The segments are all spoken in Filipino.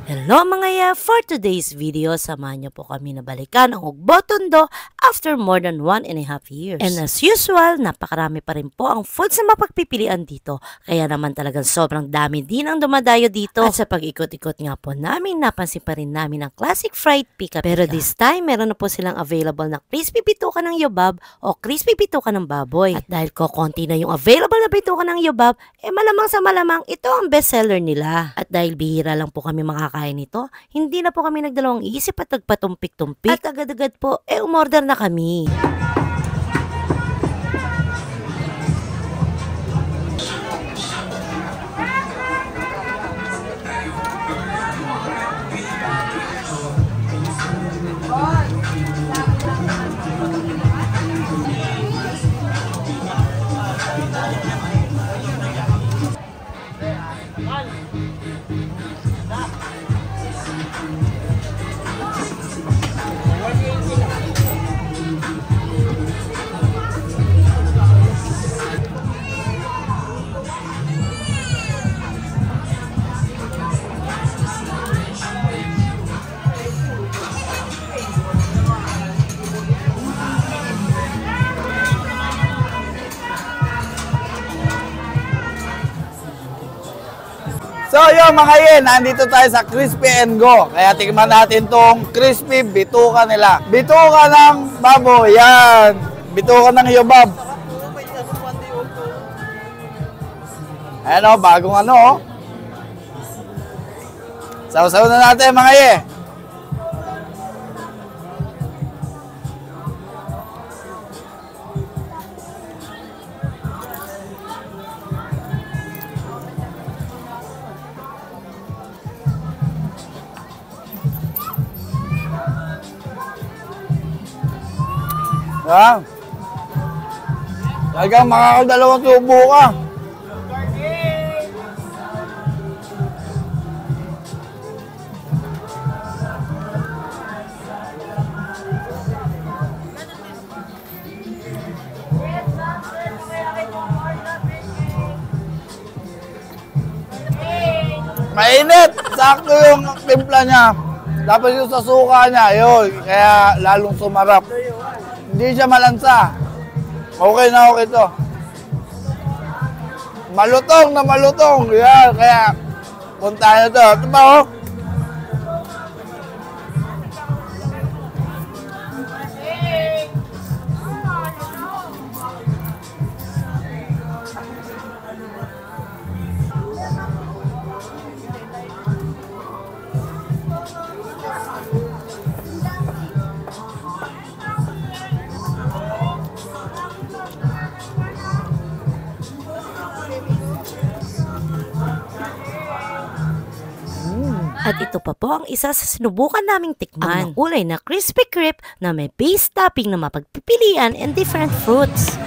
Hello mga ya! For today's video, samahan niyo po kami na balikan ang Ugbo Tondo after more than 1.5 years. And as usual, napakarami pa rin po ang foods na mapagpipilian dito. Kaya naman talagang sobrang dami din ang dumadayo dito. At sa pag-ikot-ikot nga po namin, napansin pa rin namin ang classic fried pika-pika. Pero this time, meron na po silang available na crispy bituka ng yobab o crispy bituka ng baboy. At dahil konti na yung available na bituka ng yobab, malamang sa malamang ito ang bestseller nila. At dahil bihira lang po kami makakain nito, hindi na po kami nagdalawang isip at nagpatumpik-tumpik. At agad-agad po, umorder na kami. So yun mga yen, nandito tayo sa Crispy and Go. Kaya tingnan natin tong crispy bituka nila. Bituka ng baboy, yan. Bituka ng yobab. Ayan o, bagong ano o. Saw-saw na natin mga yen. Yan. Talagang makakadalawang tubo ka. Mainit! Sakto yung timpla niya. Tapos yung sa suka niya, yun. Kaya lalong sumarap. Hindi siya malansa. Okay na okay to. Malutong na malutong. Yan, kaya punta na to. Ito ba oh? At ito pa po ang isa sa sinubukan naming tikman. Ang makulay na crispy crepe na may base topping na mapagpipilian and different fruits.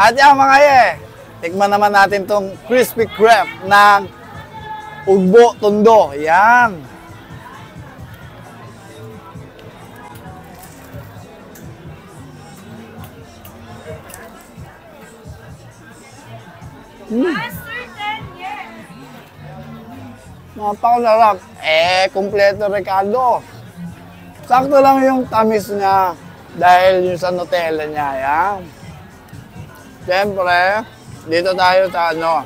At yan mga ye, tikman naman natin tong crispy crepe ng Ugbo Tondo. Yan. Master 10 years. Napakasarap. Kumpleto Ricardo. Sakto lang yung tamis niya dahil yung sa Nutella niya. Yan. Siyempre, dito tayo sa ano.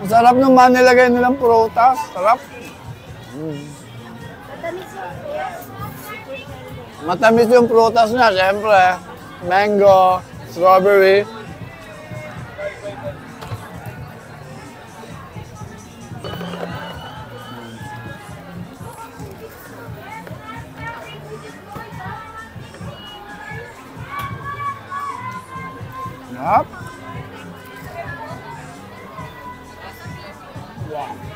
Ang sarap naman nilagay nilang prutas. Sarap. Matamis yung prutas niya, siyempre. Mango, strawberry. Yup. Wow.